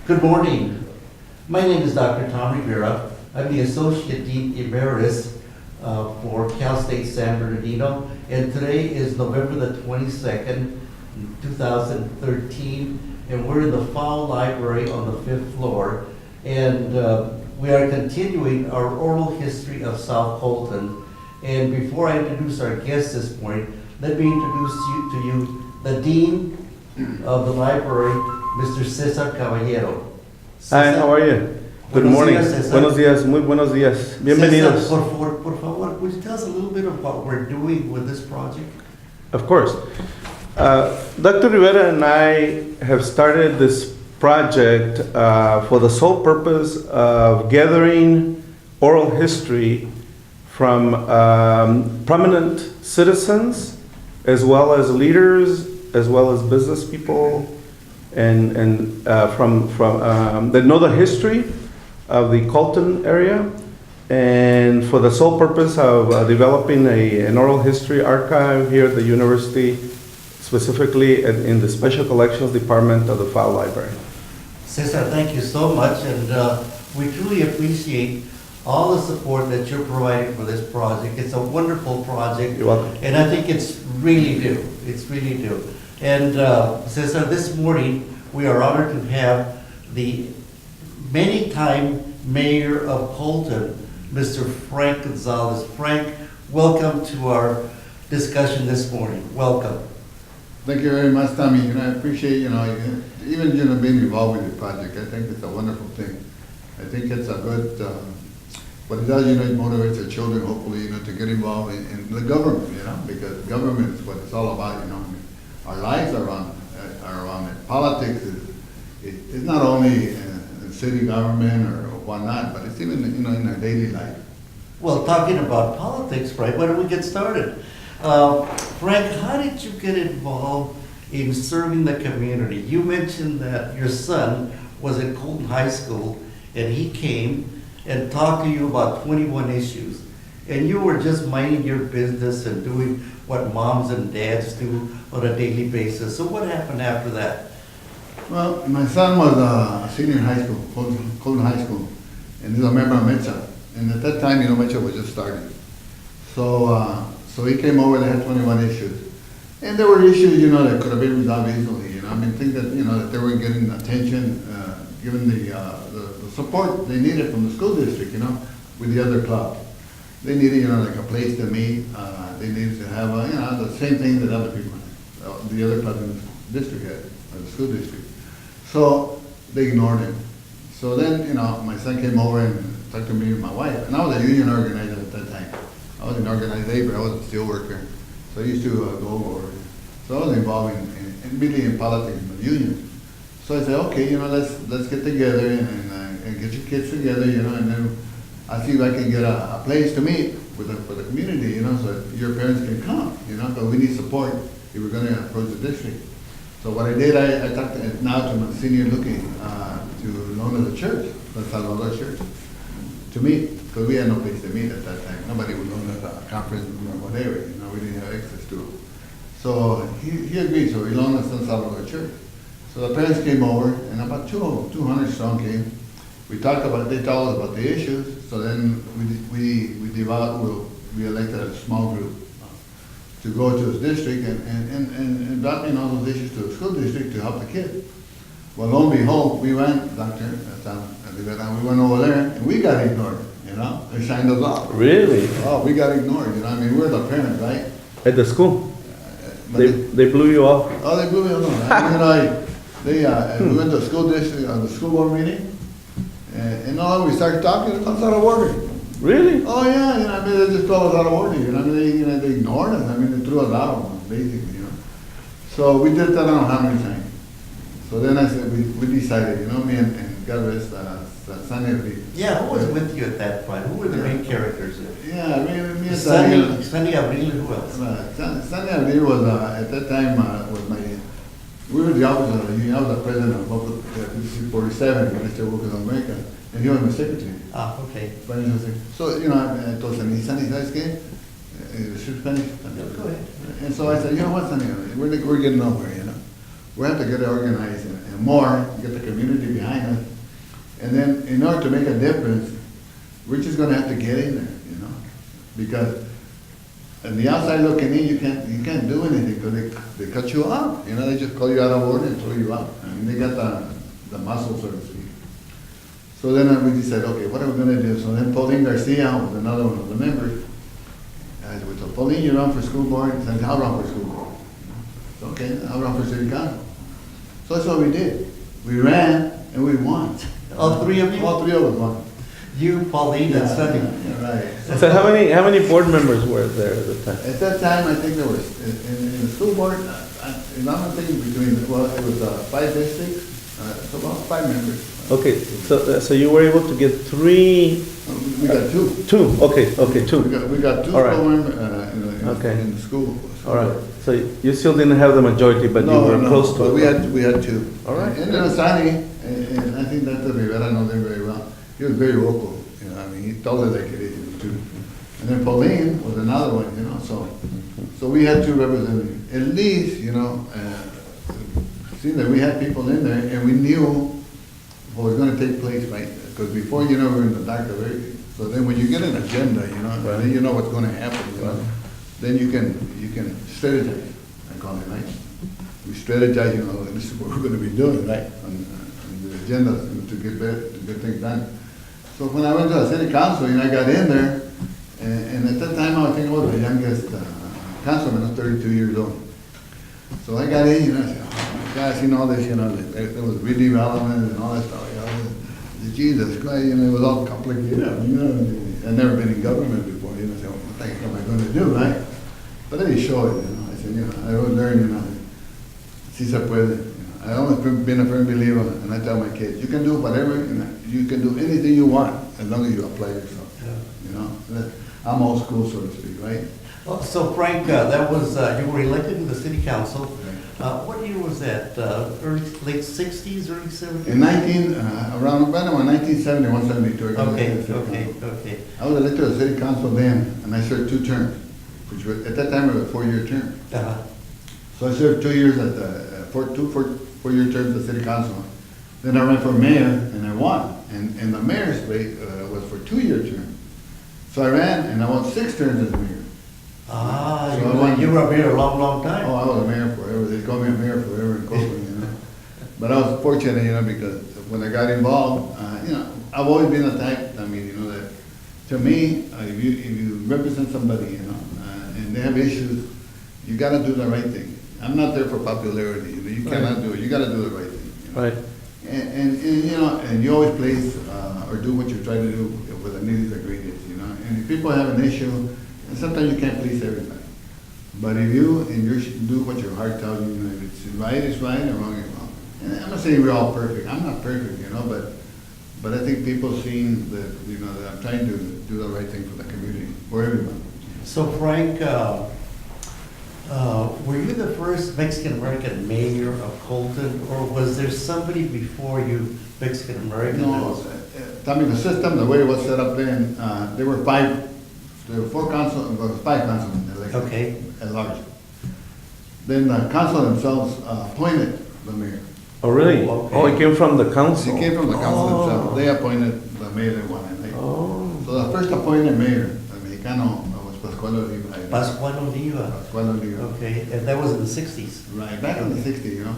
Good morning. My name is Dr. Tom Rivera. I'm the Associate Dean Emeritus for Cal State San Bernardino, and today is November the 22nd, 2013, and we're in the Fowle Library on the 5th floor, and we are continuing our oral history of South Colton. And before I introduce our guest this morning, let me introduce to you the Dean of the library, Mr. Cesar Caballero. Hi, how are you? Good morning. Buenos días, muy buenos días. Bienvenidos. Cesar, por favor, would you tell us a little bit of what we're doing with this project? Of course. Dr. Rivera and I have started this project for the sole purpose of gathering oral history from prominent citizens, as well as leaders, as well as business people, and from that know the history of the Colton area, and for the sole purpose of developing an oral history archive here at the university, specifically in the Special Collections Department of the Fowle Library. Cesar, thank you so much, and we truly appreciate all the support that you're providing for this project. It's a wonderful project. You're welcome. And I think it's really due. It's really due. And Cesar, this morning, we are honored to have the many-time mayor of Colton, Mr. Frank Gonzales. Frank, welcome to our discussion this morning. Welcome. Thank you very much, Tommy. I appreciate, even, being involved with the project. I think it's a wonderful thing. I think it's a good, what it does, it motivates the children, hopefully, to get involved in the government, because government is what it's all about, Our lives are around it. Politics is not only in city government or whatnot, but it's even, in our daily life. Well, talking about politics, right, why don't we get started? Frank, how did you get involved in serving the community? You mentioned that your son was at Colton High School, and he came and talked to you about 21 issues. And you were just minding your business and doing what moms and dads do on a daily basis. So what happened after that? Well, my son was a senior in high school, Colton High School, and he's a member of MECHA. And at that time, MECHA was just starting. So he came over, they had 21 issues. And there were issues, that could have been resolved easily, things that, that they weren't getting attention, given the support they needed from the school district, with the other clubs. They needed, like a place to meet. They needed to have, the same thing that other people had, the other clubs in the district had, or the school district. So they ignored him. So then, my son came over and talked to me and my wife. And I was a union organizer at that time. I was in organized labor. I was a steel worker. So I used to go over. So I was involved in really in politics in the union. So I said, okay, let's get together and get your kids together, and then I'll see if I can get a place to meet for the community, so that your parents can come, but we need support if we're going to approach the district. So what I did, I talked now to my senior looking to loan to the church, the Salvador Church, to meet, because we had no place to meet at that time. Nobody would loan us a conference room or whatever, we didn't have access to it. So he agreed, so he loaned us the Salvador Church. So the parents came over, and about 200 strong came. We talked about, they told us about the issues, so then we elected a small group to go to his district and brought in all those issues to the school district to help the kids. Well, lo and behold, we went, Dr. Rivera, we went over there, and we got ignored, They signed us off. Really? Oh, we got ignored, we're the parents, right? At the school? They blew you off? Oh, they blew me off. We went to the school district, the school board meeting, and we started talking, it comes out of order. Really? Oh, yeah, they just threw us out of order, they ignored us, they threw us out, basically, So we did that, I don't know how many times. So then I said, we decided, me and God rest, Sunny. Yeah, who was with you at that point? Who were the main characters there? Yeah, me and Sunny. Sunny Abril, who else? Sunny Abril was, at that time, was we were the office of the union. I was the president of Local 47, Mr. Workers of America, and he was my secretary. Ah, okay. So, I told Sunny, ¿sabes qué? Spanish? Go ahead. And so I said, what, Sunny, we're getting nowhere, We have to get organized and more, get the community behind us. And then in order to make a difference, we're just gonna have to get in there, you know? Because on the outside looking in, you can't do anything because they cut you off. You know, they just call you out of order and throw you out. I mean, they got the muscle, so to speak. So then we decided, okay, what are we gonna do? So then Pauline Garcia was another one of the members. I said, well, Pauline, you run for school board? He said, I'll run for school board. So, okay, I'll run for city council. So that's what we did. We ran and we won. All three of you? All three of us won. You, Pauline, and Sonny. Yeah, right. So how many board members were there at the time? At that time, I think there was, in the school board, and I'm thinking between, well, it was 5 districts, so about 5 members. Okay, so you were able to get 3? We got 2. 2, okay, 2. We got 2 All right. school members Okay. in the school. All right, so you still didn't have the majority, but you were close to but it. we had 2. All right. And then Asani, and I think that's the Rivera, I know them very well. He was very vocal, you know, I mean, he told us like it is too. And then Pauline was another one, you know, so we had 2 representatives. At least, you know, seeing that we had people in there and we knew what was gonna take place, right? Because before, you know, we were in the dark of everything. So then when you get an agenda, you know, Right. then you know what's gonna happen, you know? Right. Then you can strategize, I call it, right? We strategize, you know, this is what we're gonna be doing, right? On the agenda to get things done. So when I went to the city council, you know, I got in there, and at that time, I think I was the youngest councilman, I was 32 years old. So I got in, you know, I said, oh my gosh, you know, this, you know, there was redevelopment and all that stuff, you know. I said, Jesus Christ, you know, it was all complicated, you know. I'd never been in government before, you know, so what the heck am I gonna do, right? But then he showed it, you know, I said, you know, I was learning, you know, si se puede. I always been a firm believer, and I tell my kids, you can do whatever, you know, you can do anything you want, as long as you apply yourself, you know. I'm old school, so to speak, right? Oh, so Frank, that was, you were elected to the city council. What year was that? Late 60s, early 70s? In around 1971, 72. I got elected to the city council. Okay. I was elected to the city council then, and I served 2 terms, which was, at that time, it was a 4-year term. Uh-huh. So I served 2 years at the, 4-year terms at the city council. Then I ran for mayor, and I won. And the mayor's rate was for 2-year term. So I ran, and I won 6 terms as mayor. Ah, So you were up here a long, long time. Oh, I was a mayor forever. They called me a mayor forever in Colton, you know. But I was fortunate, you know, because when I got involved, you know, I've always been the type, I mean, you know, that to me, if you represent somebody, you know, and they have issues, you gotta do the right thing. I'm not there for popularity, you know, you cannot do it, you gotta do the right thing. You know? Right. And you know, and you always place or do what you try to do with the needs and greatest, you know. And if people have an issue, and sometimes you can't please everybody. But if you do what your heart tells you, you know, if it's right, it's right, and wrong, it's wrong. And I'm not saying we're all perfect. I'm not perfect, you know, but I think people seeing that, you know, that I'm trying to do the right thing for the community, for everyone. So Frank, were you the first Mexican-American mayor of Colton, or was there somebody before you, Mexican-American? No, I mean, the system, the way it was set up then, there were 5 councilmen elected. Okay. At large. Then the council themselves appointed the mayor. Oh, really? Oh, okay. Oh, it came from the council? It came from the council Oh. themselves. They appointed the mayor they wanted. Right? Oh. So the first appointed mayor, the Mexicano, was Pascual Oliva. Pascual Oliva. Pascual Oliva. Okay, and that was in the 60s. Right, back in the 60s, you know.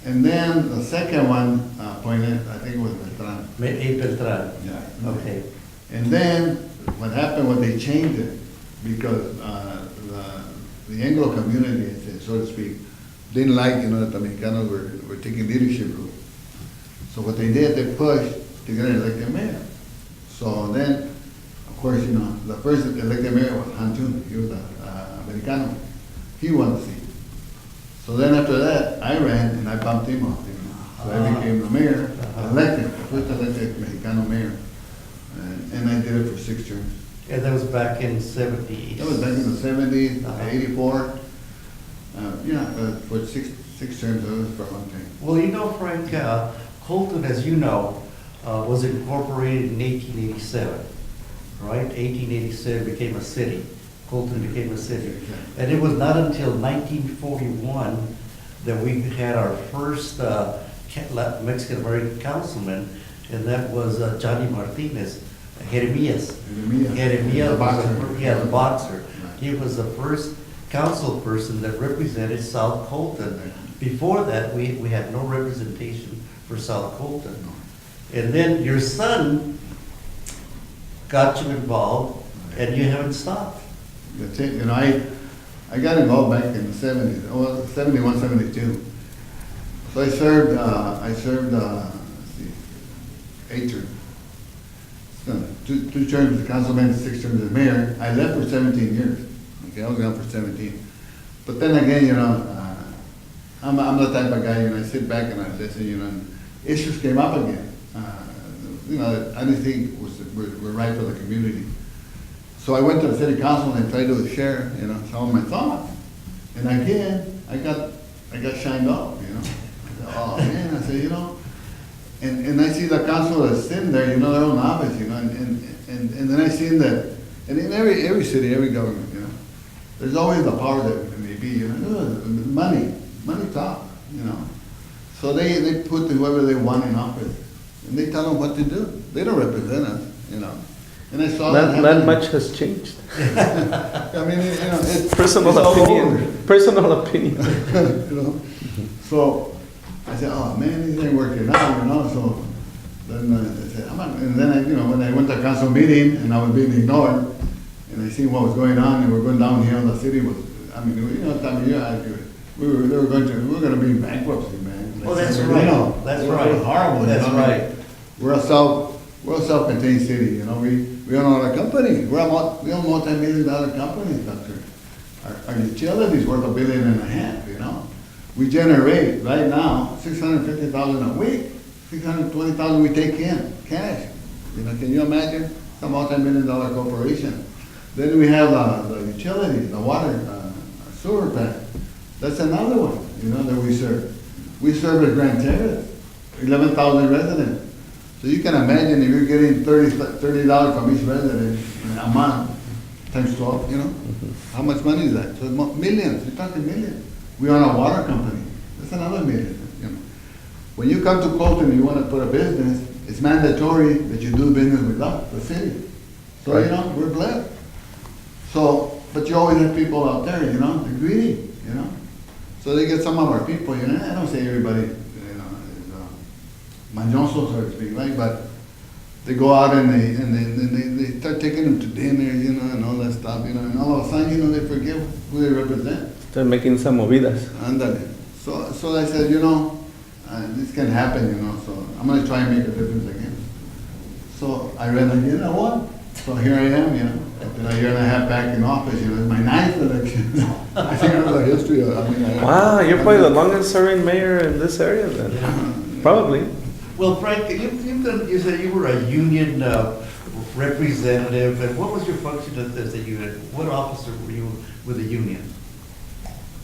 And then the second one appointed, I think it was Beltran. A. Beltran. Yeah. Okay. And then what happened was they changed it because the Anglo community, so to speak, didn't like, you know, that the Mexicanos were taking leadership role. So what they did, they pushed to get an elected mayor. So then, of course, you know, the first elected mayor was Hantun. He was Americano. He won the seat. So then after that, I ran and I bumped him off. You know. So I became the mayor, elected, the first elected Mexicano mayor. And I did it for 6 terms. And that was back in 70s. That was back in the 70s, Uh-huh. 84. For six terms, that was for a long time. Well, you know, Frank, Colton, as you know, was incorporated in 1887, right? 1887 became a city. Colton became a city. And it was not until 1941 that we had our first Mexican-American councilman, and that was Johnny Martinez, Jeremias. Jeremias, The boxer. the boxer. Right. He was the first council person that represented South Colton. Before that, we had no representation for South Colton. And then your son got you involved, and you haven't stopped. That's it, you know, I got involved back in the 70s, 71, 72. So I served, let's see, 8 terms. Two terms as councilman, 6 terms as mayor. I left for 17 years. Okay, I was gone for 17. But then again, you know, I'm the type of guy, you know, I sit back and I listen, you know, and issues came up again. You know, I didn't think were right for the community. So I went to the city council and I tried to share, you know, some of my thoughts. And again, I got shined off, you know. I said, oh man, I said, you know, and I see the council that's sitting there, you know, they're on office, you know, and then I seen that, and in every city, every government, you know, there's always the power that may be, you know, money talk, you know. So they put whoever they want in office, and they tell them what to do. They don't represent us, you know. And I saw that Not happening. much has changed. I mean, you know, it's Personal it's all over. opinion. Personal opinion. You know, so I said, oh man, this ain't working out, you know. So then I said, and then I, you know, when I went to a council meeting and I was being ignored, and I seen what was going on, and we're going downhill. The city was, I mean, you know, time of year, we were going to be in bankruptcy, man. Oh, that's San right. Bernardino. That's It was right. horrible. That's you know? right. We're a self-contained city, you know. We own a company. We own multi-million-dollar companies, doctor. Our utilities worth $1.5 billion, you know. We generate right now $650,000 a week. $620,000 we take in cash. You know, can you imagine? It's a multi-million-dollar corporation. Then we have the utilities, the water, sewer plant. That's another one, you know, that we serve. We serve at Grand Terrace, 11,000 residents. So you can imagine if you're getting $30 from each resident a month, times 12, you know, how much money is that? So millions, you're talking millions. We own a water company, that's another million, you know. When you come to Colton and you want to put a business, it's mandatory that you do business with us, the city. So, Right. you know, we're blessed. So, but you always have people out there, you know, they're greedy, you know. So they get some of our people, you know, I don't say everybody, you know, is mañoso, so to speak, right? But they go out and they start taking them to dinner, you know, and all that stuff, you know, and all of a sudden, you know, they forget who they represent. Start making some movidas. Ándale. So I said, you know, this can happen, you know, so I'm going to try and make a difference again. So I ran again, I won. So here I am, you know, after a year and a half back in office, you know, it's my 9th election. I think I have a history of, Wow, you're probably the longest serving mayor in this area then. Probably. Well, Frank, you said you were a union representative, and what was your function as a union? What officer were you with the union?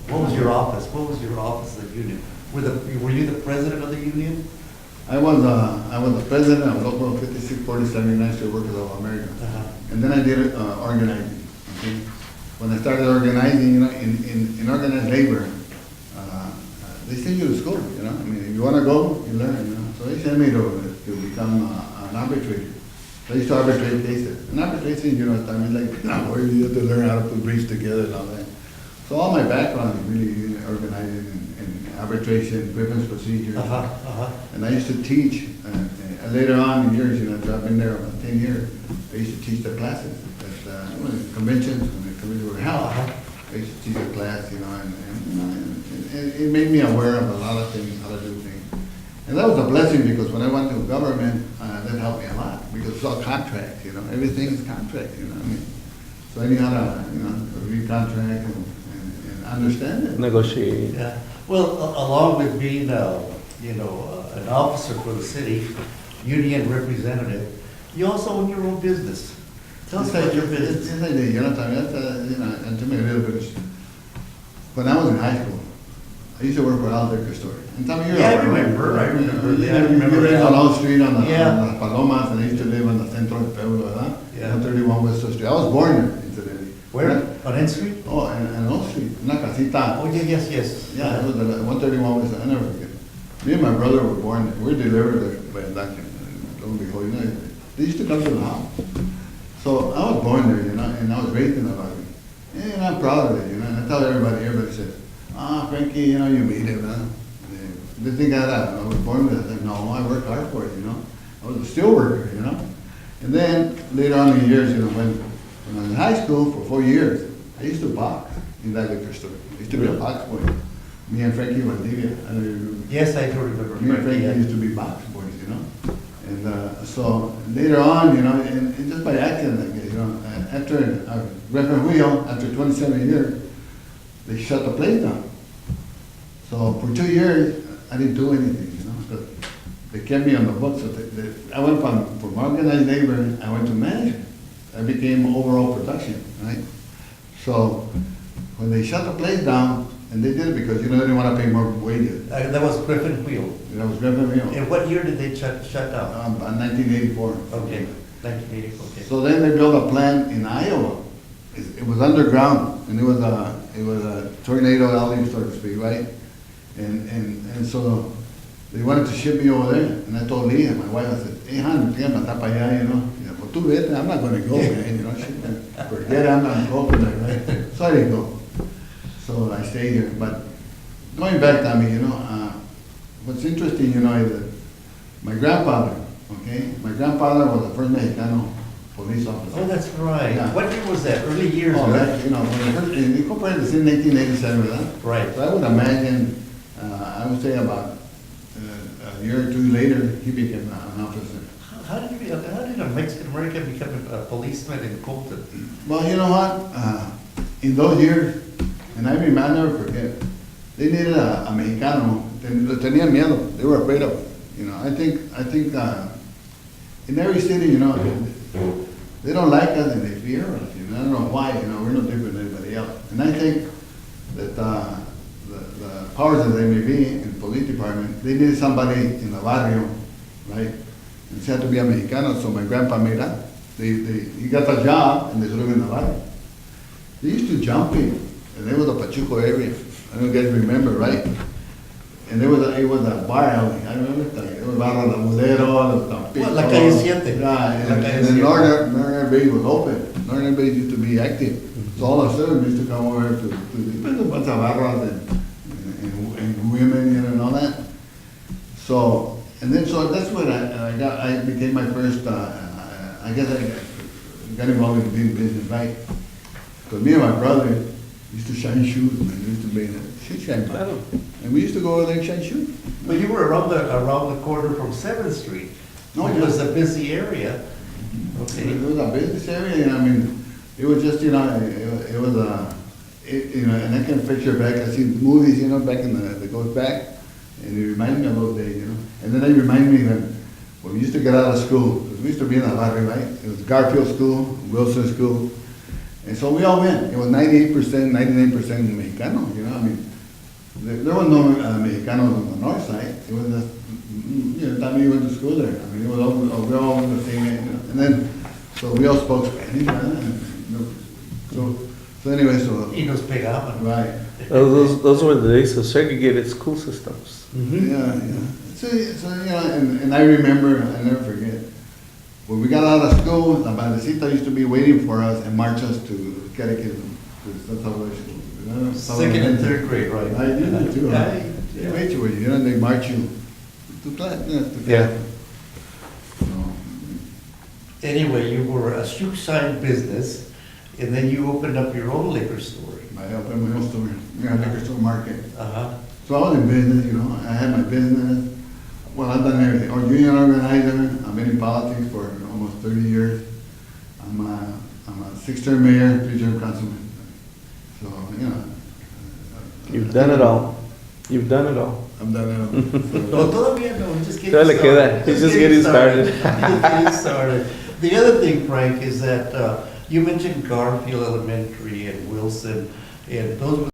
What was your office? What was your office as a union? Were you the president of the union? I was the president of Local 5647 United States Workers of America. Uh-huh. And then I did organizing. Okay? When I started organizing, you know, in organized labor, they send you to school, you know. I mean, if you want to go, you learn, you know. So they sent me to become an arbitrator. So I used to arbitrate cases. And arbitration, you know, I mean, like, where you have to learn how to put briefs together and all that. So all my background is really organizing and arbitration, grievance procedures. And I used to teach, later on in years, you know, after I've been there about 10 years, I used to teach the classes at conventions, when the conventions were held. I used to teach a class, you know, and it made me aware of a lot of things, how to do things. And that was a blessing because when I went to government, that helped me a lot because it's all contracts, you know, everything is contract, you know what I mean? So I knew how to, you know, read contract and understand it. Negotiate. Yeah. Well, along with being, you know, an officer for the city, union representative, you also own your own business. Tell us about your business. Yes, I did. You know, you know, and to me a little bit. When I was in high school, I used to work for Al liquor store. And tell me, you're Yeah, I all right, remember. right? I remember. You Yeah, I remember lived that. on Old Street on the Palomas, and I used to live on the Centro de Pueblo, ¿verdad? Yeah. 131 West Street. I was born there, incidentally. Where? On N Street? Oh, and Old Street, una casita. Oh, yeah, yes. Yeah, it was the 131 West. I never forget. Me and my brother were born there. We were delivered by adoption. Lo and behold, you know, they used to come to the house. So I was born there, you know, and I was raised in the barrio. And I'm proud of it, you know, and I tell everybody says, Frankie, you know, you made it, man. They think I was born with it. I said, no, I worked hard for it, you know. I was a steel worker, you know. And then later on in the years, you know, when I was in high school for 4 years, I used to box in that liquor store. I used to be a box boy. Me and Frankie Valdivia. I don't know if you remember. Yes, I do remember. Me and Frankie used to be box boys, you know. And so later on, you know, and just by accident, I guess, you know, after Reverend Wheel, after 27 years, they shut the place down. So for 2 years, I didn't do anything, you know. So they kept me on the books. So I went from organized labor, I went to management. I became overall production, right? So when they shut the place down, and they did it because, you know, they didn't want to pay more wages. That was Griffin Wheel. That was Reverend Wheel. And what year did they shut down? 1984. Okay, 1984, okay. So then they built a plant in Iowa. It was underground, and it was a tornado alley, so to speak, right? And so they wanted to ship me over there, and I told Leah, my wife, I said, hey, hon, you know, well, tú vete, I'm not going to go, man, you know, forget it, I'm not going, right? So I didn't go. So I stayed here, but going back, Tommy, you know, what's interesting, you know, is that my grandfather, okay, my grandfather was the first Mexicano police officer. Oh, that's right. Yeah. What year was that? Early years, Oh, right? that, you know, when the first, incorporated this in 1987, right? Right. So I would imagine, I would say about a year or two later, he became an officer. How did a Mexican American become a policeman in Colton? Well, you know what? In those years, and I mean, I'll never forget, they needed a Mexicano. Le tenían miedo. They were afraid of it. You know, I think in every city, you know, they don't like us and they fear us. You know, I don't know why. You know, we're no different than anybody else. And I think that the powers that they may be in the police department, they needed somebody in the barrio, right? It had to be a Mexicano, so my grandpa made that. He got the job and they threw him in the barrio. They used to jump in, and it was a Pachuco area. I don't know if you guys remember, right? And it was a bar alley. I remember it was Barra La Budero, the Tampico. Well, La Calle Siete. Yeah, La and Calle the Siete. northern base was open. Northern base used to be active. So all of a sudden, we used to come over to a bunch of barras and women, you know, and all that. So, and then, so that's when I became my first, I guess I got involved in the business, right? Because me and my brother used to shine shoes, man. We used to be in a shoe shine bar. And we used to go over there and shine shoes. But you were around the corner from 7th Street, which was a busy area. Okay. It was a business area, and I mean, it was just, you know, it was you know, and I can picture back, I see movies, you know, back in that goes back, and it reminds me of those days, you know. And then it reminds me when we used to get out of school, because we used to be in the barrio, right? It was Garfield School, Wilson School, and so we all went. It was 98%, 99% Mexicano, you know, I mean, there was no Mexicanos on the north side. It was just, you know, time you went to school there. I mean, it was all, we all went the same, you know. And then, so we all spoke Spanish, so anyway, so. Y nos pegaban. Right. Those were the days of segregated school systems. Mhm. Yeah. So, you know, and I remember, I never forget, when we got out of school, La Bandecita used to be waiting for us and march us to catechism. That's how it was. Second and third grade, right? I did it too. Yeah, Right? yeah. Wait till you know, they march you to class. Yeah. So, Anyway, you were a shoe shine business, and then you opened up your own liquor store. I opened my own store. We had a liquor store market. Uh-huh. So I was in business, you know. I had my business. Well, I've done everything. Or union organizer. I've been in politics for almost 30 years. I'm a 6-term mayor, 3-term councilman. So, you know. You've done it all. You've done it all. I've done it. No, todavía no, we're just getting Todavía le started. queda. He's just getting started. Just getting started. The other thing, Frank, is that you mentioned Garfield Elementary and Wilson, and those were